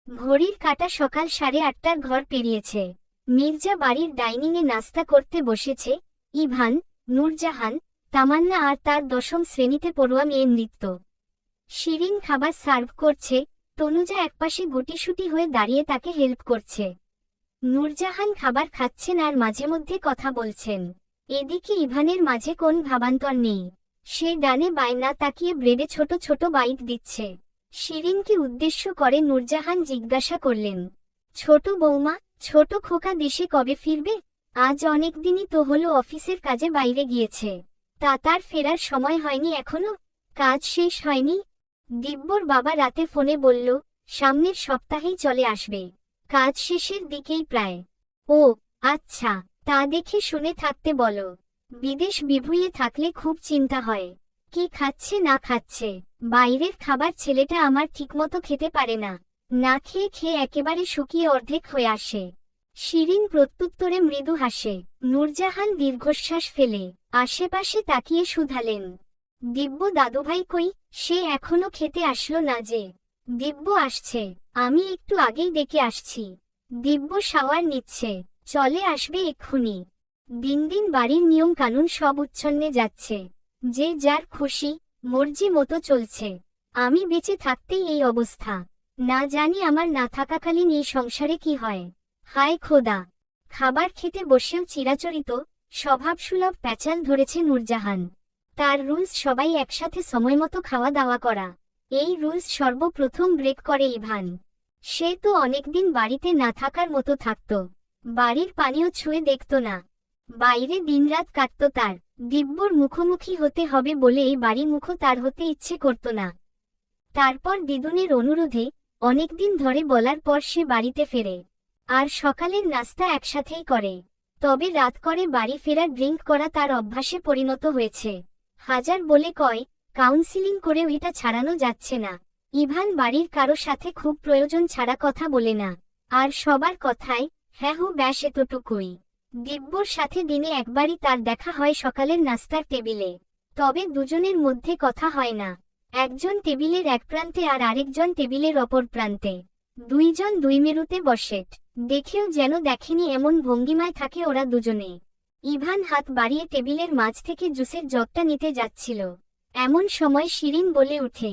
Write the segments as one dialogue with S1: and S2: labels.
S1: ঘড়ির কাঁটা সকাল 8:30টার ঘর পেরিয়েছে। মির্জা বাড়ির ডাইনিংয়ে নাস্তা করতে বসেছে। ইভান, নূরজাহান, তামান্না আর তার 10ম শ্রেণীতে পড়ুয়া মেয়ে নৃত্য। শিরিন খাবার সার্ভ করছে। তনুজা একপাশে গুটিসুটি হয়ে দাঁড়িয়ে তাকে হেল্প করছে। নূরজাহান খাবার খাচ্ছেন আর মাঝে মধ্যে কথা বলছেন। এদিকে ইভানের মাঝে কোন ভাবান্তর নেই। সে ডানে বায় না তাকিয়ে ব্রেডে ছোট ছোট বাইট দিচ্ছে। শিরিনকে উদ্দেশ্য করে নূরজাহান জিজ্ঞাসা করলেন, ছোট বৌমা, ছোট খোকা দেশে কবে ফিরবে? আজ অনেক দিনই তো হলো অফিসের কাজে বাইরে গিয়েছে। তার ফেরার সময় হয়নি এখনো? কাজ শেষ হয়নি? দিব্যর বাবা রাতে ফোনে বলল, সামনের সপ্তাহেই চলে আসবে। কাজ শেষের দিকেই প্রায়। ও আচ্ছা, তা দেখে শুনে থাকতে বলো। বিদেশ বিভুঁইয়ে থাকলে খুব চিন্তা হয়। কি খাচ্ছে না খাচ্ছে। বাইরের খাবার ছেলেটা আমার ঠিকমতো খেতে পারে না। না খেয়ে খেয়ে একেবারে শুকিয়ে অর্ধেক হয়ে আসে। শিরিন প্রত্যুত্তরে মৃদু হাসে। নূরজাহান দীর্ঘশ্বাস ফেলে আশেপাশে তাকিয়ে শুধালেন, দিব্য দাদুভাই কই? সে এখনো খেতে আসলো না যে? দিব্য আসছে, আমি একটু আগেই ডেকে আসছি। দিব্য শাওয়ার নিচ্ছে, চলে আসবে এক্ষুনি। দিন দিন বাড়ির নিয়ম কানুন সব উচ্ছন্নে যাচ্ছে। যে যার খুশি মর্জি মতো চলছে। আমি বেঁচে থাকতেই এই অবস্থা। না জানি আমার না থাকাকালীন এই সংসারে কি হয়। হায় খোদা। খাবার খেতে বসেও চিরাচরিত স্বভাবসুলভ প্যাচাল ধরেছে নূরজাহান। তার রুলস সবাই একসাথে সময়মতো খাওয়া দাওয়া করা। এই রুলস সর্বপ্রথম ব্রেক করে ইভান। সে তো অনেকদিন বাড়িতে না থাকার মতো থাকত। বাড়ির পানিও ছুঁয়ে দেখত না। বাইরে দিনরাত কাটত তার। দিব্যর মুখোমুখি হতে হবে বলে এই বাড়ি মুখো তার হতে ইচ্ছে করত না। তারপর দিদুনের অনুরোধে অনেকদিন ধরে বলার পর সে বাড়িতে ফেরে। আর সকালের নাস্তা একসাথেই করে। তবে রাত করে বাড়ি ফেরা ড্রিঙ্ক করা তার অভ্যাসে পরিণত হয়েছে। হাজার বলে কয়, কাউন্সিলিং করেও এটা ছাড়ানো যাচ্ছে না। ইভান বাড়ির কারো সাথে খুব প্রয়োজন ছাড়া কথা বলে না। আর সবার কথায় হ্যাঁ হু ব্যাস এতটুকুই। দিব্যর সাথে দিনে একবারই তার দেখা হয় সকালের নাস্তার টেবিলে। তবে দুজনের মধ্যে কথা হয় না। একজন টেবিলের এক প্রান্তে আর আরেকজন টেবিলের অপর প্রান্তে। দুইজন দুই মেরুতে বসে। দেখেও যেন দেখেনি এমন ভঙ্গিমায় থাকে ওরা দুজনে। ইভান হাত বাড়িয়ে টেবিলের মাঝ থেকে জুসের জগটা নিতে যাচ্ছিল। এমন সময় শিরিন বলে উঠে,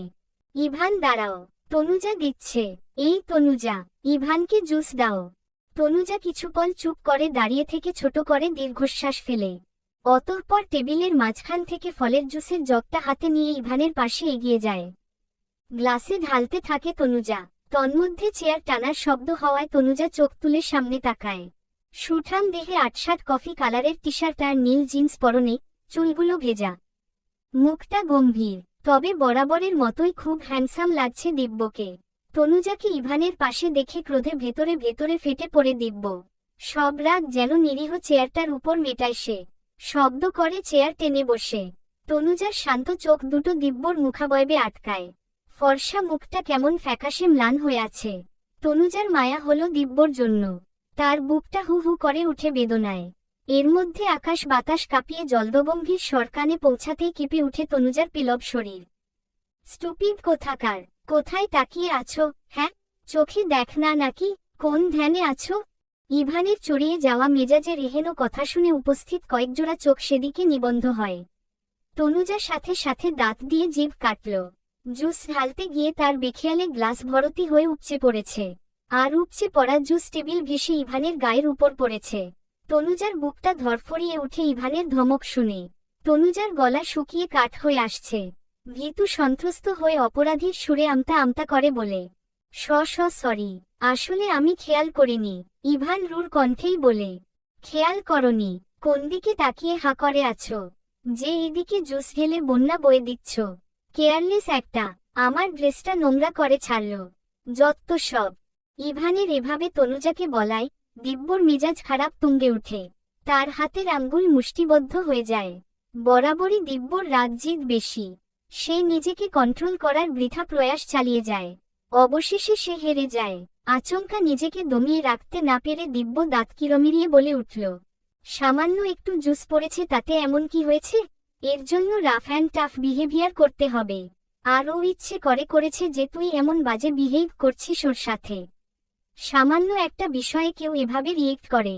S1: ইভান দাঁড়াও, তনুজা দিচ্ছে। এই তনুজা, ইভানকে জুস দাও। তনুজা কিছুপল চুপ করে দাঁড়িয়ে থেকে ছোট করে দীর্ঘশ্বাস ফেলে। অতঃপর টেবিলের মাঝখান থেকে ফলের জুসের জগটা হাতে নিয়ে ইভানের পাশে এগিয়ে যায়। গ্লাসে ঢালতে থাকে তনুজা। তন্মধ্যে চেয়ার টানার শব্দ হওয়ায় তনুজা চোখ তুলে সামনে তাকায়। সুঠাম দেহে আটসাট কফি কালারের টি শার্ট আর নীল জিন্স পরনে, চুলগুলো ভেজা। মুখটা গম্ভীর, তবে বরাবরের মতোই খুব হ্যান্ডসাম লাগছে দিব্যকে। তনুজাকে ইভানের পাশে দেখে ক্রোধে ভেতরে ভেতরে ফেটে পড়ে দিব্য। সব রাগ যেন নিরীহ চেয়ারটার উপর মেটায় সে। শব্দ করে চেয়ার টেনে বসে। তনুজার শান্ত চোখ দুটো দিব্যর মুখাবয়বে আটকায়। ফর্সা মুখটা কেমন ফ্যাকাশে ম্লান হয়ে আছে। তনুজার মায়া হলো দিব্যর জন্য। তার বুকটা হু হু করে উঠে বেদনায়। এর মধ্যে আকাশ বাতাস কাঁপিয়ে জলদগম্ভীর স্বরকানে পৌঁছাতেই কেঁপে উঠে তনুজার পিলব শরীর। স্টুপিড কোথাকার, কোথায় তাকিয়ে আছো? হ্যাঁ, চোখে দেখ না নাকি? কোন ধ্যানে আছো? ইভানের চড়িয়ে যাওয়া মেজাজের এহেন কথা শুনে উপস্থিত কয়েকজোড়া চোখ সেদিকে নিবন্ধ হয়। তনুজা সাথে সাথে দাঁত দিয়ে জিভ কাটল। জুস ঢালতে গিয়ে তার বেখেয়ালে গ্লাস ভরতি হয়ে উপচে পড়েছে। আর উপচে পড়া জুস টেবিল ভেসে ইভানের গায়ের উপর পড়েছে। তনুজার বুকটা ধরফরিয়ে উঠে ইভানের ধমক শুনে। তনুজার গলা শুকিয়ে কাঠ হয়ে আসছে। ভীতু সন্ত্রস্ত হয়ে অপরাধীর সুরে আমতা আমতা করে বলে, সরি, আসলে আমি খেয়াল করিনি। ইভান রুর কণ্ঠেই বলে, খেয়াল করনি? কোন দিকে তাকিয়ে হা করে আছো? যে এদিকে জুস ঢেলে বন্যা বয়ে দিচ্ছ। কেয়ারলেস একটা। আমার ড্রেসটা নোংরা করে ছাড়ল। যত্ত সব। ইভানের এভাবে তনুজাকে বলায় দিব্যর মেজাজ খারাপ তুঙ্গে উঠে। তার হাতের আঙ্গুল মুষ্টিবদ্ধ হয়ে যায়। বরাবরই দিব্যর রাগ জিদ বেশি। সে নিজেকে কন্ট্রোল করার বৃথা প্রয়াস চালিয়ে যায়। অবশেষে সে হেরে যায়। আচমকা নিজেকে দমিয়ে রাখতে না পেরে দিব্য দাঁত কিরমিরিয়ে বলে উঠল, সামান্য একটু জুস পড়েছে তাতে এমন কি হয়েছে? এর জন্য রাফ অ্যান্ড টাফ বিহেভিয়ার করতে হবে? আর ও ইচ্ছে করে করেছে যে তুই এমন বাজে বিহেভ করছিস ওর সাথে। সামান্য একটা বিষয়ে কেউ এভাবে রিয়েক্ট করে,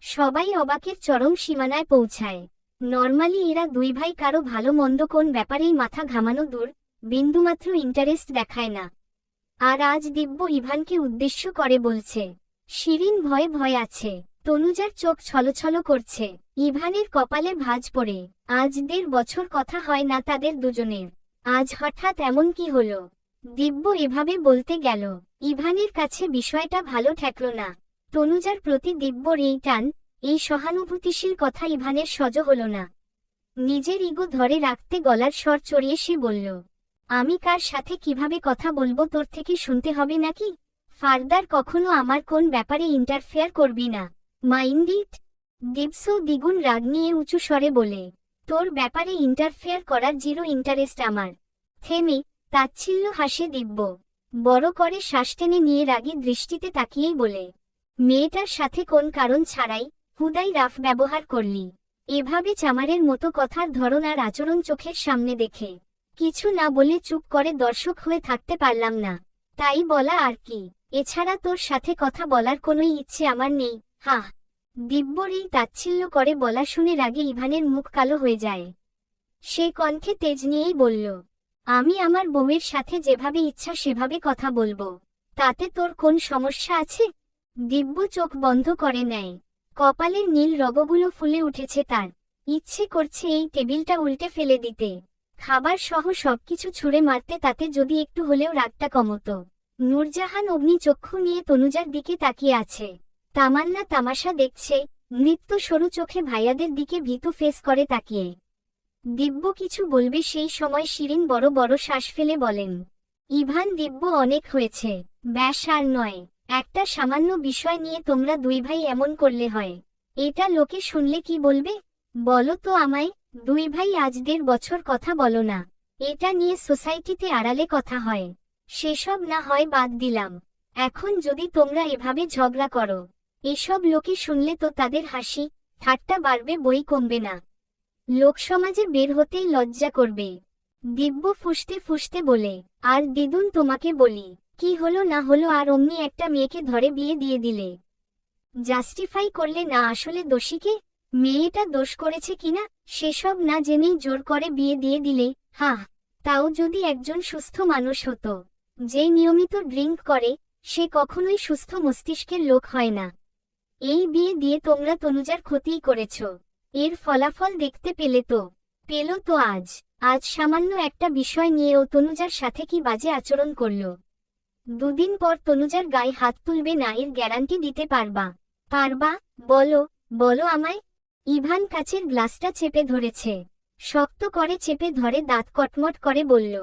S1: সবাই অবাকের চরম সীমানায় পৌঁছায়। নর্মালি এরা দুই ভাই কারো ভালো মন্দ কোন ব্যাপারেই মাথা ঘামানো দূর, বিন্দুমাত্র ইন্টারেস্ট দেখায় না। আর আজ দিব্য ইভানকে উদ্দেশ্য করে বলছে। শিরিন ভয়ে ভয়ে আছে, তনুজার চোখ ছলছল করছে। ইভানের কপালে ভাঁজ পড়ে। আজ 1.5 বছর কথা হয় না তাদের দুজনের, আজ হঠাৎ এমন কি হলো? দিব্য এভাবে বলতে গেল। ইভানের কাছে বিষয়টা ভালো ঠেকল না। তনুজার প্রতি দিব্যর এই টান, এই সহানুভূতিশীল কথা ইভানের সহ্য হল না। নিজের ইগো ধরে রাখতে গলার স্বর চড়িয়ে সে বলল, আমি কার সাথে কিভাবে কথা বলবো তোর থেকে শুনতে হবে নাকি? ফার্দার কখনো আমার কোন ব্যাপারে ইন্টারফেয়ার করবি না, মাইন্ড ইট। দিব্য দ্বিগুণ রাগ নিয়ে উঁচু স্বরে বলে, তোর ব্যাপারে ইন্টারফেয়ার করার জিরো ইন্টারেস্ট আমার। থেমে তাচ্ছিল্য হাসে দিব্য, বড় করে শ্বাস টেনে নিয়ে রাগী দৃষ্টিতে তাকিয়েই বলে, মেয়েটার সাথে কোন কারণ ছাড়াই হুদাই রাফ ব্যবহার করলি? এভাবে চামারের মতো কথার ধরন আর আচরণ চোখের সামনে দেখে কিছু না বলে চুপ করে দর্শক হয়ে থাকতে পারলাম না, তাই বলা আর কি। এছাড়া তোর সাথে কথা বলার কোনোই ইচ্ছে আমার নেই। হাহ। দিব্যর এই তাচ্ছিল্য করে বলা শুনে রাগে ইভানের মুখ কালো হয়ে যায়। সে কণ্ঠে তেজ নিয়েই বলল, আমি আমার বউয়ের সাথে যেভাবে ইচ্ছা সেভাবে কথা বলবো, তাতে তোর কোন সমস্যা আছে? দিব্য চোখ বন্ধ করে নেয়। কপালের নীল রগগুলো ফুলে উঠেছে তার। ইচ্ছে করছে এই টেবিলটা উল্টে ফেলে দিতে, খাবার সহ সবকিছু ছুঁড়ে মারতে, তাতে যদি একটু হলেও রাগটা কমতো। নূরজাহান অগ্নিচক্ষু নিয়ে তনুজার দিকে তাকিয়ে আছে। তামান্না তামাশা দেখছে, নৃত্য সরু চোখে ভাইয়াদের দিকে ভীতু ফেস করে তাকিয়ে। দিব্য কিছু বলবে সেই সময় শিরিন বড় বড় শ্বাস ফেলে বলেন, ইভান দিব্য অনেক হয়েছে, ব্যাস আর নয়। একটা সামান্য বিষয় নিয়ে তোমরা দুই ভাই এমন করলে হয়? এটা লোকে শুনলে কি বলবে? বলো তো আমায়। দুই ভাই আজ 1.5 বছর কথা বলো না, এটা নিয়ে সোসাইটিতে আড়ালে কথা হয়, সেসব না হয় বাদ দিলাম। এখন যদি তোমরা এভাবে ঝগড়া করো, এসব লোকে শুনলে তো তাদের হাসি ঠাট্টা বাড়বে, বই কমবে না। লোকসমাজে বের হতেই লজ্জা করবে। দিব্য ফুঁসতে ফুঁসতে বলে, আর দিদুন তোমাকে বলি, কি হলো না হলো আর অমনি একটা মেয়েকে ধরে বিয়ে দিয়ে দিলে? জাস্টিফাই করলে না আসলে দোষীকে? মেয়েটা দোষ করেছে কিনা সেসব না জেনেই জোর করে বিয়ে দিয়ে দিলে? হাহ। তাও যদি একজন সুস্থ মানুষ হতো, যে নিয়মিত ড্রিঙ্ক করে, সে কখনোই সুস্থ মস্তিষ্কের লোক হয় না। এই বিয়ে দিয়ে তোমরা তনুজার ক্ষতিই করেছ। এর ফলাফল দেখতে পেলে তো? পেল তো আজ। আজ সামান্য একটা বিষয় নিয়ে ও তনুজার সাথে কি বাজে আচরণ করল। 2 দিন পর তনুজার গায়ে হাত তুলবে না, এর গ্যারান্টি দিতে পারবা? পারবা? বলো, বলো আমায়। ইভান কাচের গ্লাসটা চেপে ধরেছে, শক্ত করে চেপে ধরে দাঁত কটমট করে বলল,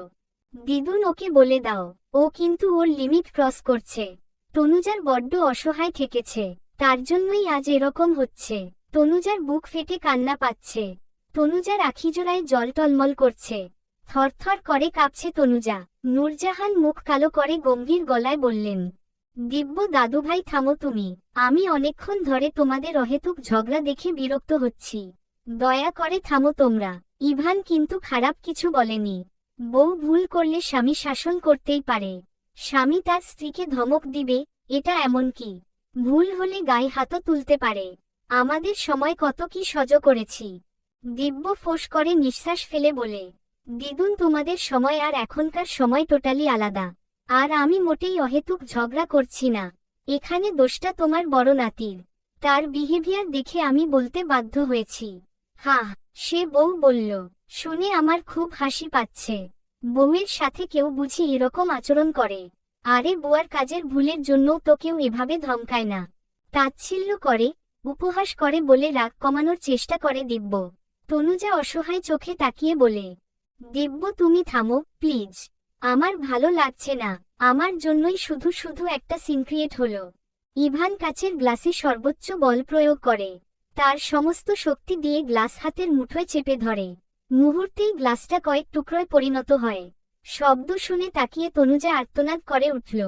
S1: দিদুন ওকে বলে দাও, ও কিন্তু ওর লিমিট ক্রস করছে। তনুজার বড্ড অসহায় ঠেকেছে, তার জন্যই আজ এরকম হচ্ছে। তনুজার বুক ফেটে কান্না পাচ্ছে, তনুজার আখিজোড়ায় জল টলমল করছে, থরথর করে কাঁপছে তনুজা। নূরজাহান মুখ কালো করে গম্ভীর গলায় বললেন, দিব্য দাদুভাই থামো তুমি, আমি অনেকক্ষণ ধরে তোমাদের অহেতুক ঝগড়া দেখে বিরক্ত হচ্ছি, দয়া করে থামো তোমরা। ইভান কিন্তু খারাপ কিছু বলেনি। বউ ভুল করলে স্বামী শাসন করতেই পারে, স্বামী তার স্ত্রীকে ধমক দিবে, এটা এমন কি? ভুল হলে গায়ে হাতও তুলতে পারে। আমাদের সময় কত কি সহ্য করেছি। দিব্য ফোঁস করে নিঃশ্বাস ফেলে বলে, দিদুন তোমাদের সময় আর এখনকার সময় টোটালি আলাদা। আর আমি মোটেই অহেতুক ঝগড়া করছি না, এখানে দোষটা তোমার বড় নাতির। তার বিহেভিয়ার দেখে আমি বলতে বাধ্য হয়েছি। হাহ। সে বউ বলল, শুনে আমার খুব হাসি পাচ্ছে। বউয়ের সাথে কেউ বুঝি এরকম আচরণ করে? আরে বুয়ার কাজের ভুলের জন্যও তো কেউ এভাবে ধমকায় না। তাচ্ছিল্য করে, উপহাস করে বলে রাগ কমানোর চেষ্টা করে দিব্য। তনুজা অসহায় চোখে তাকিয়ে বলে, দিব্য তুমি থামো প্লিজ, আমার ভালো লাগছে না। আমার জন্যই শুধু শুধু একটা সিন ক্রিয়েট হলো। ইভান কাচের গ্লাসে সর্বোচ্চ বল প্রয়োগ করে, তার সমস্ত শক্তি দিয়ে গ্লাস হাতের মুঠোয় চেপে ধরে। মুহূর্তেই গ্লাসটা কয়েক টুকরোয় পরিণত হয়। শব্দ শুনে তাকিয়ে তনুজা আর্তনাদ করে উঠল,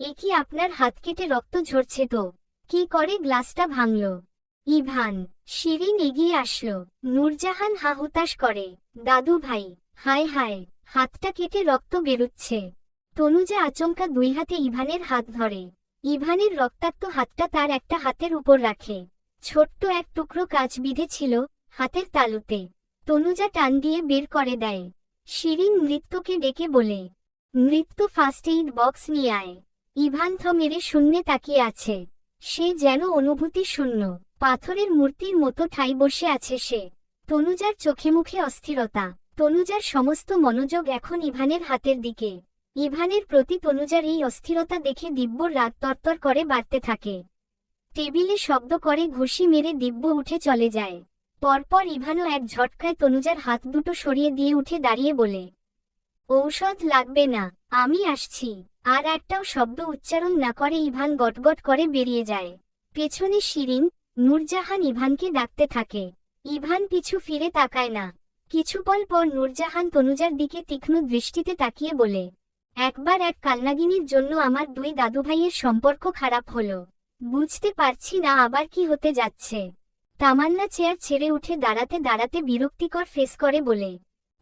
S1: এ কি আপনার হাত কেটে রক্ত ঝরছে তো? কি করে গ্লাসটা ভাঙল? ইভান। শিরিন এগিয়ে আসলো। নূরজাহান হাহুতাশ করে, দাদু ভাই। হায় হায়, হাতটা কেটে রক্ত বেরুচ্ছে। তনুজা আচমকা 2 হাতে ইভানের হাত ধরে, ইভানের রক্তাক্ত হাতটা তার একটা হাতের উপর রাখে। ছোট্ট এক টুকরো কাঁচ বিঁধেছিল হাতের তালুতে। তনুজা টান দিয়ে বের করে দেয়। শিরিন নৃত্যকে ডেকে বলে, নৃত্য ফার্স্ট এইড বক্স নিয়ে আয়। ইভান থ মেরে শূন্যে তাকিয়ে আছে। সে যেন অনুভূতি শূন্য, পাথরের মূর্তির মতো ঠাই বসে আছে সে। তনুজার চোখে মুখে অস্থিরতা। তনুজার সমস্ত মনোযোগ এখন ইভানের হাতের দিকে। ইভানের প্রতি তনুজার এই অস্থিরতা দেখে দিব্যর রাগ তরতর করে বাড়তে থাকে। টেবিলে শব্দ করে ঘুষি মেরে দিব্য উঠে চলে যায়। পরপর ইভানও এক ঝটকায় তনুজার হাত দুটো সরিয়ে দিয়ে উঠে দাঁড়িয়ে বলে, ঔষধ লাগবে না, আমি আসছি। আর একটাও শব্দ উচ্চারণ না করে ইভান গটগট করে বেরিয়ে যায়। পেছনে শিরিন, নূরজাহান ইভানকে ডাকতে থাকে। ইভান পিছু ফিরে তাকায় না। কিছুপল পর নূরজাহান তনুজার দিকে তীক্ষ্ণ দৃষ্টিতে তাকিয়ে বলে, একবার এক কালনাগিনীর জন্য আমার দুই দাদুভাইয়ের সম্পর্ক খারাপ হলো। বুঝতে পারছি না আবার কি হতে যাচ্ছে। তামান্না চেয়ার ছেড়ে উঠে দাঁড়াতে দাঁড়াতে বিরক্তিকর ফেস করে বলে,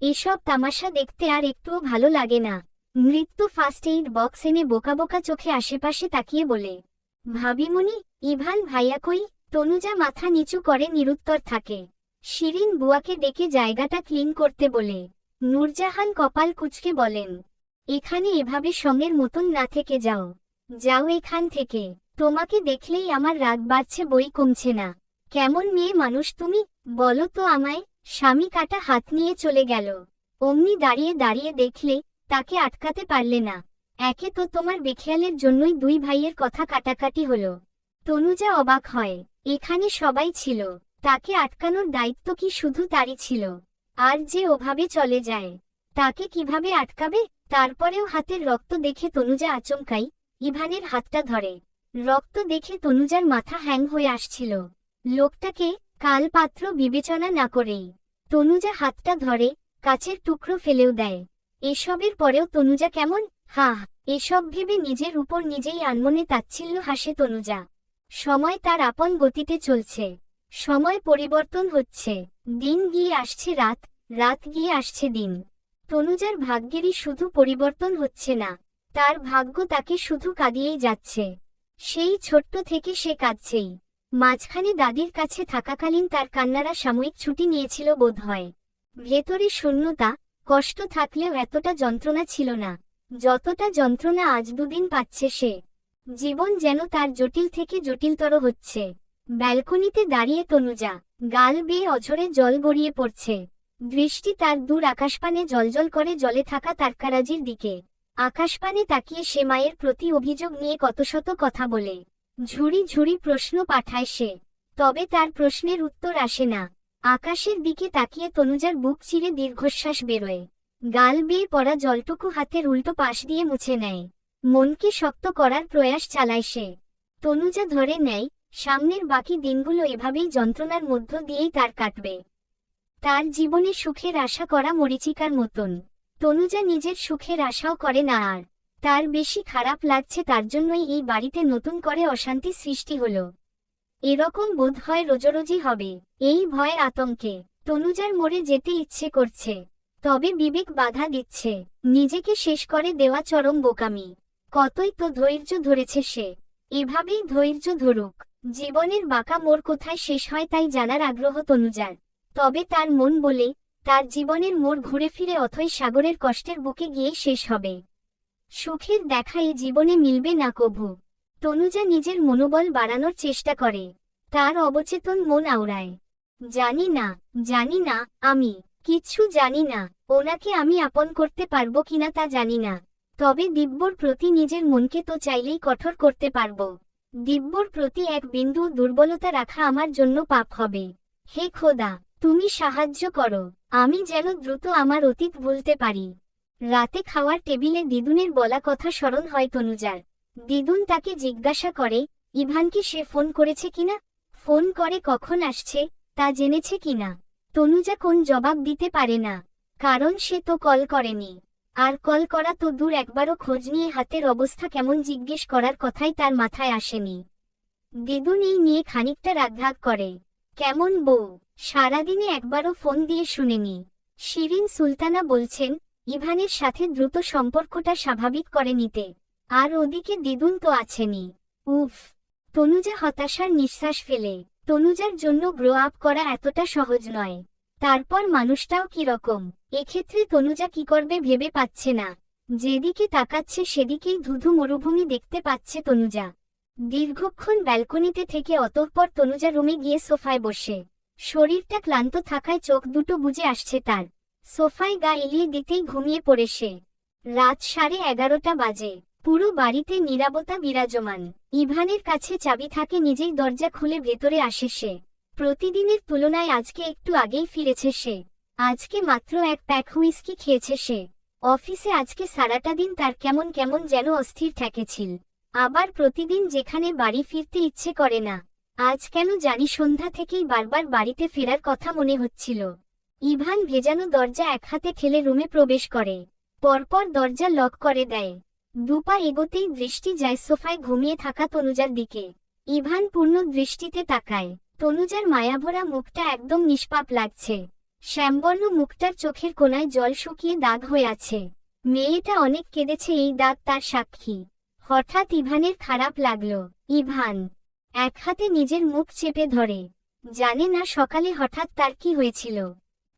S1: এসব তামাশা দেখতে আর একটুও ভালো লাগে না। নৃত্য ফার্স্ট এইড বক্স এনে বোকা বোকা চোখে আশেপাশে তাকিয়ে বলে, ভাবিমণি, ইভান ভাইয়া কই? তনুজা মাথা নিচু করে নিরুত্তর থাকে। শিরিন বুয়াকে ডেকে জায়গাটা ক্লিন করতে বলে। নূরজাহান কপাল কুঁচকে বলেন, এখানে এভাবে সঙ্গের মতন না থেকে যাও। যাও এখান থেকে। তোমাকে দেখলেই আমার রাগ বাড়ছে বই কমছে না। কেমন মেয়ে মানুষ তুমি, বলো তো আমায়। স্বামী কাটা হাত নিয়ে চলে গেল। অমনি দাঁড়িয়ে দাঁড়িয়ে দেখলে, তাকে আটকাতে পারলে না। একে তো তোমার বেখেয়ালের জন্যই দুই ভাইয়ের কথা কাটাকাটি হলো। তনুজা অবাক হয়। এখানে সবাই ছিল, তাকে আটকানোর দায়িত্ব কি শুধু তারই ছিল? আর যে ওভাবে চলে যায়, তাকে কিভাবে আটকাবে? তারপরেও হাতের রক্ত দেখে তনুজা আচমকাই ইভানের হাতটা ধরে। রক্ত দেখে তনুজার মাথা হ্যাং হয়ে আসছিল। লোকটাকে কালপাত্র বিবেচনা না করেই তনুজা হাতটা ধরে, কাচের টুকরো ফেলেও দেয়। এসবের পরেও তনুজা কেমন? এসব ভেবে নিজের উপর নিজেই আনমনে তাচ্ছিল্য হাসে তনুজা। সময় তার আপন গতিতে চলছে। সময় পরিবর্তন হচ্ছে। দিন গিয়ে আসছে রাত, রাত গিয়ে আসছে দিন। তনুজার ভাগ্যেরই শুধু পরিবর্তন হচ্ছে না, তার ভাগ্য তাকে শুধু কাঁদিয়েই যাচ্ছে। সেই ছোট্ট থেকে সে কাঁদছেই। মাঝখানে দাদির কাছে থাকাকালীন তার কান্নারা সাময়িক ছুটি নিয়েছিল বোধহয়। ভেতরে শূন্যতা, কষ্ট থাকলেও এতটা যন্ত্রণা ছিল না যতটা যন্ত্রণা আজ দুদিন পাচ্ছে সে। জীবন যেন তার জটিল থেকে জটিলতর হচ্ছে। ব্যালকনিতে দাঁড়িয়ে তনুজা, গাল বেয়ে অঝরে জল গড়িয়ে পড়ছে। দৃষ্টি তার দূর আকাশপানে জ্বলজ্বল করে জলে থাকা তারকারাজির দিকে। আকাশপানে তাকিয়ে সে মায়ের প্রতি অভিযোগ নিয়ে কত শত কথা বলে। ঝুড়ি ঝুড়ি প্রশ্ন পাঠায় সে, তবে তার প্রশ্নের উত্তর আসে না। আকাশের দিকে তাকিয়ে তনুজার বুক চিরে দীর্ঘশ্বাস বেরোয়। গাল বেয়ে পড়া জলটুকু হাতের উল্টো পাশ দিয়ে মুছে নেয়। মনকে শক্ত করার প্রয়াস চালায় সে। তনুজা ধরে নেয়, সামনের বাকি দিনগুলো এভাবেই যন্ত্রণার মধ্য দিয়েই তার কাটবে। তার জীবনে সুখের আশা করা মরীচিকার মতন। তনুজা নিজের সুখের আশাও করে না আর। তার বেশি খারাপ লাগছে তার জন্যই এই বাড়িতে নতুন করে অশান্তি সৃষ্টি হলো। এরকম বোধ হয় রোজরোজই হবে। এই ভয় আতঙ্কে তনুজার মরে যেতে ইচ্ছে করছে, তবে বিবেক বাধা দিচ্ছে। নিজেকে শেষ করে দেওয়া চরম বোকামি। কতই তো ধৈর্য ধরেছে সে। এভাবেই ধৈর্য ধরুক। জীবনের বাঁকা মোড় কোথায় শেষ হয় তাই জানার আগ্রহ তনুজার। তবে তার মন বলে, তার জীবনের মোড় ঘুরে ফিরে অথই সাগরের কষ্টের বুকে গিয়ে শেষ হবে। সুখের দেখা এ জীবনে মিলবে না কভু। তনুজা নিজের মনোবল বাড়ানোর চেষ্টা করে। তার অবচেতন মন আওড়ায়, জানি না, আমি কিচ্ছু জানি না। ওনাকে আমি আপন করতে পারবো কিনা তা জানি না, তবে দিব্যর প্রতি নিজের মনকে তো চাইলেই কঠোর করতে পারবো। দিব্যর প্রতি এক বিন্দু দুর্বলতা রাখা আমার জন্য পাপ হবে। হে খোদা, তুমি সাহায্য করো, আমি যেন দ্রুত আমার অতীত ভুলতে পারি। রাতে খাওয়ার টেবিলে দিদুনের বলা কথা স্মরণ হয় তনুজার। দিদুন তাকে জিজ্ঞাসা করে, ইভানকে সে ফোন করেছে কিনা, ফোন করে কখন আসছে তা জেনেছে কিনা। তনুজা কোন জবাব দিতে পারে না, কারণ সে তো কল করেনি। আর কল করা তো দূর, একবারও খোঁজ নিয়ে হাতের অবস্থা কেমন জিজ্ঞেস করার কথাই তার মাথায় আসেনি। দিদুন এই নিয়ে খানিকটা রাগঢাগ করে। কেমন বউ, সারাদিনে একবারও ফোন দিয়ে শুনেনি। শিরিন সুলতানা বলছেন, ইভানের সাথে দ্রুত সম্পর্কটা স্বাভাবিক করে নিতে। আর ওদিকে দিদুন তো আছেনই। উফ। তনুজা হতাশার নিঃশ্বাস ফেলে। তনুজার জন্য গ্রো আপ করা এতটা সহজ নয়। তারপর মানুষটাও কিরকম, এক্ষেত্রে তনুজা কি করবে ভেবে পাচ্ছে না। যেদিকে তাকাচ্ছে সেদিকেই ধুধু মরুভূমি দেখতে পাচ্ছে তনুজা। দীর্ঘক্ষণ ব্যালকনিতে থেকে অতঃপর তনুজা রুমে গিয়ে সোফায় বসে। শরীরটা ক্লান্ত থাকায় চোখ দুটো বুজে আসছে তার। সোফায় গা এলিয়ে দিতেই ঘুমিয়ে পড়ে সে। রাত 11:30 বাজে। পুরো বাড়িতে নীরবতা বিরাজমান। ইভানের কাছে চাবি থাকে, নিজেই দরজা খুলে ভেতরে আসে সে। প্রতিদিনের তুলনায় আজকে একটু আগেই ফিরেছে সে। আজকে মাত্র এক প্যাক হুইস্কি খেয়েছে সে। অফিসে আজকে সারাটা দিন তার কেমন কেমন যেন অস্থির ঠেকেছিল। আবার প্রতিদিন যেখানে বাড়ি ফিরতে ইচ্ছে করে না, আজ কেন জানি সন্ধ্যা থেকেই বারবার বাড়িতে ফেরার কথা মনে হচ্ছিল। ইভান ভেজানো দরজা এক হাতে ঠেলে রুমে প্রবেশ করে। পরপর দরজা লক করে দেয়। দুপা এগোতেই দৃষ্টি যায় সোফায় ঘুমিয়ে থাকা তনুজার দিকে। ইভান পূর্ণ দৃষ্টিতে তাকায়। তনুজার মায়াভরা মুখটা একদম নিষ্পাপ লাগছে। শ্যামবর্ণ মুখটার চোখের কোণায় জল শুকিয়ে দাগ হয়ে আছে। মেয়েটা অনেক কেঁদেছে, এই দাগ তার সাক্ষী। হঠাৎ ইভানের খারাপ লাগল। ইভান এক হাতে নিজের মুখ চেপে ধরে। জানে না সকালে হঠাৎ তার কি হয়েছিল।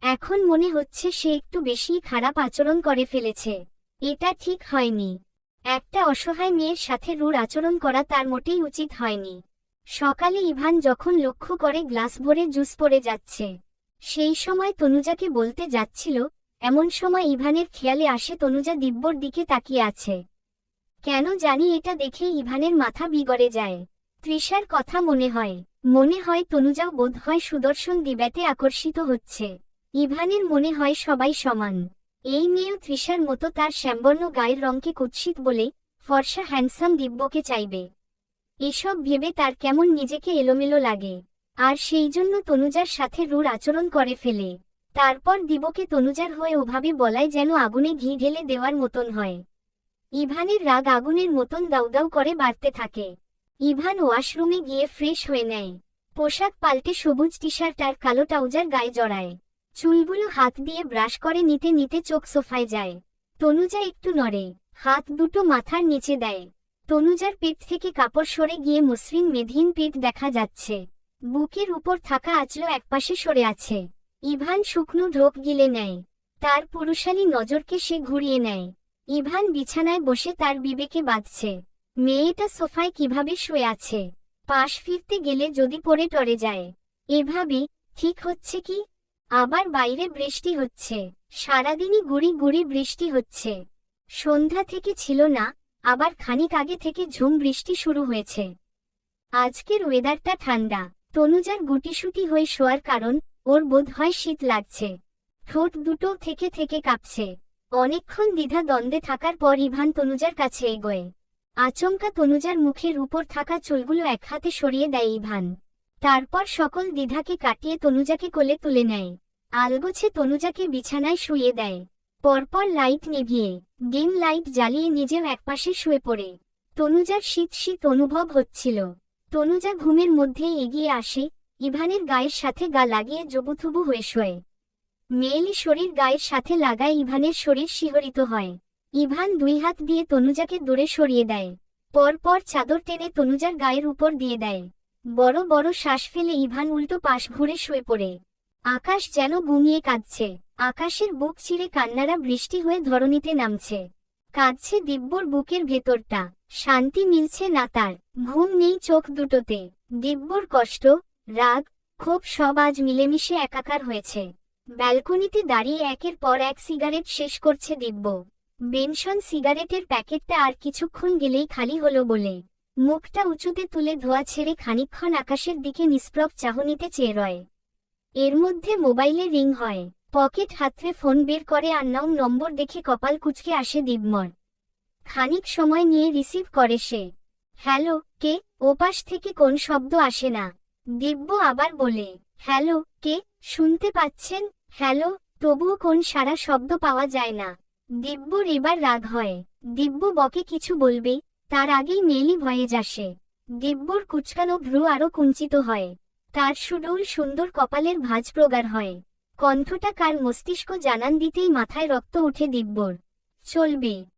S1: এখন মনে হচ্ছে সে একটু বেশিই খারাপ আচরণ করে ফেলেছে। এটা ঠিক হয়নি। একটা অসহায় মেয়ের সাথে রূঢ় আচরণ করা তার মোটেই উচিত হয়নি। সকালে ইভান যখন লক্ষ্য করে গ্লাস ভরে জুস পড়ে যাচ্ছে, সেই সময় তনুজাকে বলতে যাচ্ছিল, এমন সময় ইভানের খেয়ালে আসে তনুজা দিব্যর দিকে তাকিয়ে আছে। কেন জানি এটা দেখে ইভানের মাথা বিগড়ে যায়। তৃষার কথা মনে হয় তনুজাও বোধ হয় সুদর্শন দিব্যাতে আকর্ষিত হচ্ছে। ইভানের মনে হয় সবাই সমান। এই মেয়েও তৃষার মতো তার শ্যামবর্ণ গায়ের রঙকে কুৎসিত বলে ফর্সা হ্যান্ডসাম দিব্যকে চাইবে। এসব ভেবে তার কেমন নিজেকে এলোমেলো লাগে। আর সেই জন্য তনুজার সাথে রূঢ় আচরণ করে ফেলে। তারপর দিব্যকে তনুজার হয়ে ওভাবে বলায় যেন আগুনে ঘি ঢেলে দেওয়ার মতন হয়। ইভানের রাগ আগুনের মতন দাউদাউ করে বাড়তে থাকে। ইভান ওয়াশরুমে গিয়ে ফ্রেশ হয়ে নেয়। পোশাক পাল্টে সবুজ টি শার্ট আর কালো ট্রাউজার গায়ে জড়ায়। চুলগুলো হাত দিয়ে ব্রাশ করে নিতে নিতে চোখ সোফায় যায়। তনুজা একটু নড়ে, হাত দুটো মাথার নিচে দেয়। তনুজার পেট থেকে কাপড় সরে গিয়ে মসৃণ মেধহীন পেট দেখা যাচ্ছে। বুকের উপর থাকা আঁচলো একপাশে সরে আছে। ইভান শুকনো ঢোক গিলে নেয়। তার পুরুষালী নজরকে সে ঘুরিয়ে নেয়। ইভান বিছানায় বসে তার বিবেকে বাঁধছে, মেয়েটা সোফায় কিভাবে শুয়ে আছে। পাশ ফিরতে গেলে যদি পড়ে টরে যায়। এভাবে ঠিক হচ্ছে কি? আবার বাইরে বৃষ্টি হচ্ছে। সারাদিনই গুড়ি গুড়ি বৃষ্টি হচ্ছে। সন্ধ্যা থেকে ছিল না, আবার খানিক আগে থেকে ঝুম বৃষ্টি শুরু হয়েছে। আজকের ওয়েদারটা ঠান্ডা। তনুজার গুটিসুটি হয়ে শোয়ার কারণ, ওর বোধ হয় শীত লাগছে। ঠোঁট দুটো থেকে থেকে কাঁপছে। অনেকক্ষণ দ্বিধা দ্বন্দ্বে থাকার পর ইভান তনুজার কাছে এগোয়। আচমকা তনুজার মুখের উপর থাকা চুলগুলো এক হাতে সরিয়ে দেয় ইভান। তারপর সকল দ্বিধাকে কাটিয়ে তনুজাকে কোলে তুলে নেয়। আলগোছে তনুজাকে বিছানায় শুইয়ে দেয়। পরপর লাইট নিভিয়ে ডিম লাইট জ্বালিয়ে নিজেও একপাশে শুয়ে পড়ে। তনুজার শীত শীত অনুভব হচ্ছিল। তনুজা ঘুমের মধ্যেই এগিয়ে আসে, ইভানের গায়ের সাথে গা লাগিয়ে জবুথুবু হয়ে শোয়। মেয়েলি শরীর গায়ের সাথে লাগায় ইভানের শরীর শিহরিত হয়। ইভান দুই হাত দিয়ে তনুজাকে দূরে সরিয়ে দেয়। পরপর চাদর টেনে তনুজার গায়ের উপর দিয়ে দেয়। বড় বড় শ্বাস ফেলে ইভান উল্টো পাশ ঘুরে শুয়ে পড়ে। আকাশ যেন ঘুমিয়ে কাঁদছে। আকাশের বুক চিরে কান্নারা বৃষ্টি হয়ে ধরণীতে নামছে। কাঁদছে দিব্যর বুকের ভেতরটা। শান্তি মিলছে না তার। ঘুম নেই চোখ দুটোতে। দিব্যর কষ্ট, রাগ, ক্ষোভ সব আজ মিলেমিশে একাকার হয়েছে। ব্যালকনিতে দাঁড়িয়ে একের পর এক সিগারেট শেষ করছে দিব্য। বেনসন সিগারেটের প্যাকেটটা আর কিছুক্ষণ গেলেই খালি হলো বলে মুখটা উঁচুতে তুলে ধোয়া ছেড়ে খানিকক্ষণ আকাশের দিকে নিষ্প্রভ চাহনিতে চেয়ে রয়। এর মধ্যে মোবাইলে রিং হয়। পকেট হাতড়ে ফোন বের করে আননোন নম্বর দেখে কপাল কুঁচকে আসে দিব্যর। খানিক সময় নিয়ে রিসিভ করে সে। হ্যালো, কে? ওপাশ থেকে কোন শব্দ আসে না। দিব্য আবার বলে, হ্যালো, কে? শুনতে পাচ্ছেন? হ্যালো, তবুও কোন সারা শব্দ পাওয়া যায় না। দিব্যর এবার রাগ হয়। দিব্য বকে কিছু বলবে, তার আগেই মেলি ভয়েস আসে। দিব্যর কুচকানো ভ্রু আরো কুঞ্চিত হয়। তার সুডৌল সুন্দর কপালের ভাঁজ প্রগাঢ় হয়। কণ্ঠটা কার মস্তিষ্ক জানান দিতেই মাথায় রক্ত উঠে দিব্যর। চলবে।